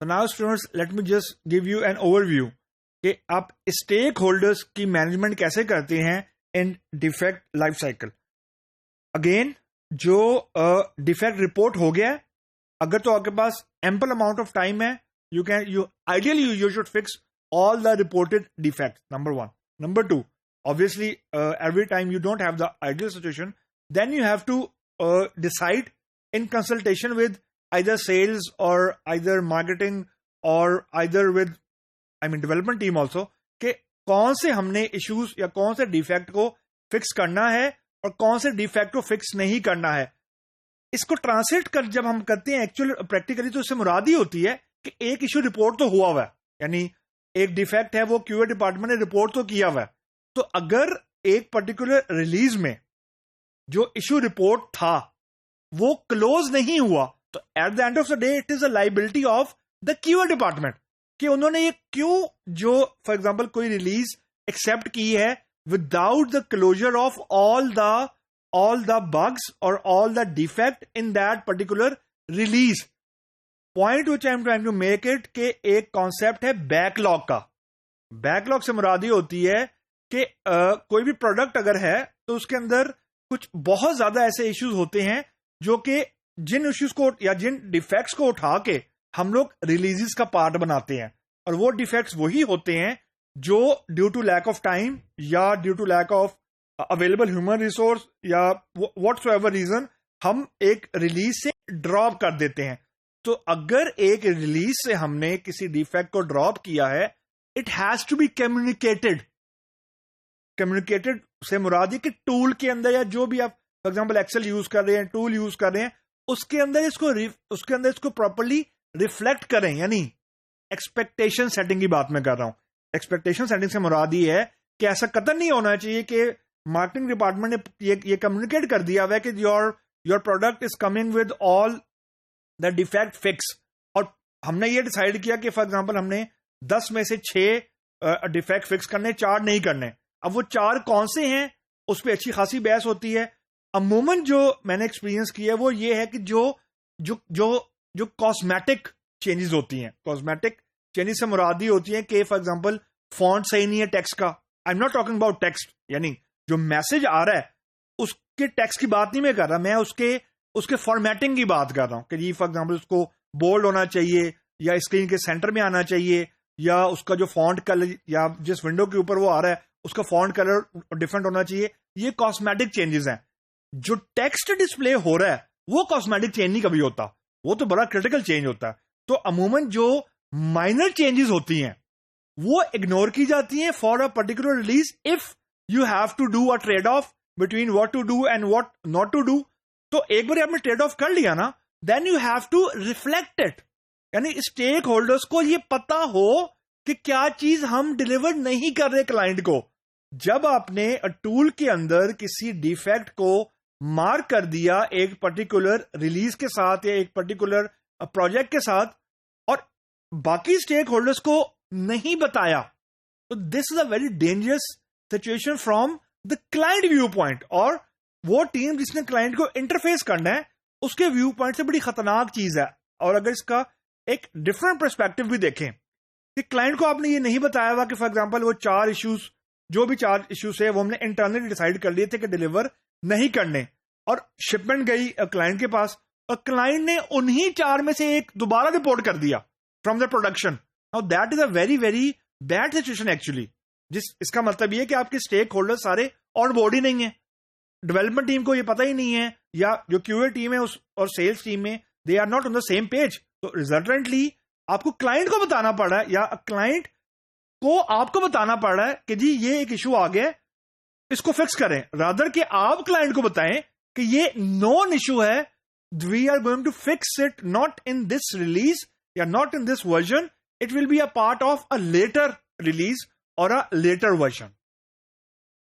So now students, let me just give you an overview कि आप stake holders की management कैसे करते हैं इन डिफेक्ट लाइफ साइकिल। अगेन, जो डिफेक्ट रिपोर्ट हो गया है, अगर तो आपके पास एम्पल अमाउंट ऑफ टाइम है, you ideally you should fix all the reported defects, number one. Number two, obviously every time you don't have the ideal situation, then you have to decide in consultation with either sales or either marketing or either with development team also, कि कौन से हमने issues या कौन से defect को fix करना है और कौन से डिफेक्ट को फिक्स नहीं करना है। इसको ट्रांसलेट कर जब हम करते हैं एक्चुअल प्रैक्टिकली, तो इससे मुराद ही होती है कि एक इशू रिपोर्ट तो हुआ हुआ है, यानी एक डिफेक्ट है वो क्यूए डिपार्टमेंट ने रिपोर्ट तो किया हुआ है। तो अगर एक पर्टिकुलर रिलीज में जो इशू रिपोर्ट था वो क्लोज नहीं हुआ, तो at the end of the day it is a liability of the QA department कि उन्होंने ये क्यों, जो फॉर एग्जांपल कोई रिलीज एक्सेप्ट की है without the closure of all the bugs और all the defect in that particular release. Point which I am trying to make it कि एक कॉन्सेप्ट है बैकलॉग का। बैकलॉग से मुरादी होती है कि कोई भी प्रोडक्ट अगर है तो उसके अंदर कुछ बहुत ज्यादा ऐसे इश्यूज होते हैं जो कि जिन इश्यूज को या जिन डिफेक्ट्स को उठा के हम लोग रिलीजेस का पार्ट बनाते हैं, और वो डिफेक्ट्स वही होते हैं जो due to lack of time या due to lack of available human resource या व्हाटसोएवर रीजन हम एक रिलीज से ड्रॉप कर देते हैं। तो अगर एक रिलीज से हमने किसी डिफेक्ट को ड्रॉप किया है, it has to be communicated. Communicated से मुराद है कि टूल के अंदर या जो भी आप फॉर एग्जांपल एक्सेल यूज कर रहे हैं, टूल यूज कर रहे हैं, उसके अंदर इसको प्रॉपर्ली रिफ्लेक्ट करें। यानी एक्सपेक्टेशन सेटिंग की बात मैं कर रहा हूं। एक्सपेक्टेशन सेटिंग से मुराद ये है कि ऐसा कतई नहीं होना चाहिए कि मार्केटिंग डिपार्टमेंट ने ये कम्युनिकेट कर दिया हुआ है कि your product is coming with all the defect fix, और हमने ये डिसाइड किया कि फॉर एग्जांपल हमने 10 में से 6 डिफेक्ट फिक्स करने, 4 नहीं करने। अब वो 4 कौन से हैं उस पर अच्छी खासी बहस होती है। अमूमन जो मैंने एक्सपीरियंस किया है वो ये है कि जो कॉस्मेटिक चेंजेस होती हैं, कॉस्मेटिक चेंजेस से मुरादी होती हैं कि फॉर एग्जांपल फॉन्ट सही नहीं है टेक्स्ट का। I am not talking about text, यानी जो मैसेज आ रहा है उसके टेक्स्ट की बात नहीं मैं कर रहा, मैं उसके फॉर्मेटिंग की बात कर रहा हूं कि जी फॉर एग्जांपल उसको बोल्ड होना चाहिए या स्क्रीन के सेंटर में आना चाहिए, या उसका जो फॉन्ट कलर या जिस विंडो के ऊपर वो आ रहा है उसका फॉन्ट कलर डिफरेंट होना चाहिए। ये कॉस्मेटिक चेंजेस हैं। जो टेक्स्ट डिस्प्ले हो रहा है वो कॉस्मेटिक चेंज नहीं कभी होता, वो तो बड़ा क्रिटिकल चेंज होता है। तो अमूमन जो माइनर चेंजेस होती हैं वो इग्नोर की जाती हैं for a particular release if you have to do a trade off between what to do and what not to do. तो एक बार आपने ट्रेड ऑफ कर लिया ना, then you have to reflect it, यानी स्टेक होल्डर्स को ये पता हो कि क्या चीज हम डिलीवर नहीं कर रहे क्लाइंट को। जब आपने टूल के अंदर किसी डिफेक्ट को मार्क कर दिया एक पर्टिकुलर रिलीज के साथ या एक पर्टिकुलर प्रोजेक्ट के साथ और बाकी स्टेक होल्डर्स को नहीं बताया, तो this is a very dangerous situation from the client view point. और वो टीम जिसने क्लाइंट को इंटरफेस करना है उसके व्यू पॉइंट से बड़ी खतरनाक चीज है। और अगर इसका एक डिफरेंट पर्सपेक्टिव भी देखें कि क्लाइंट को आपने ये नहीं बताया हुआ कि फॉर एग्जांपल वो 4 इश्यूज, जो भी 4 इश्यूज है वो हमने इंटरनली डिसाइड कर लिए थे कि डिलीवर नहीं करने, और शिपमेंट गई क्लाइंट के पास और क्लाइंट ने उन्हीं 4 में से एक दोबारा रिपोर्ट कर दिया from the production. Now that is a very very bad situation actually. इसका मतलब ये कि आपके स्टेक होल्डर सारे ऑन बोर्ड ही नहीं है, डेवलपमेंट टीम को ये पता ही नहीं है, या जो क्यूए टीम है और सेल्स टीम में they are not on the same page. तो रिजल्टेंटली आपको क्लाइंट को बताना पड़ रहा है या क्लाइंट को आपको बताना पड़ रहा है कि जी ये एक इशू आ गया, इसको फिक्स करें, रादर कि आप क्लाइंट को बताएं कि ये नॉन इशू है, we are going to fix it not in this release या not in this version, it will be a part of a later release और अ लेटर वर्जन।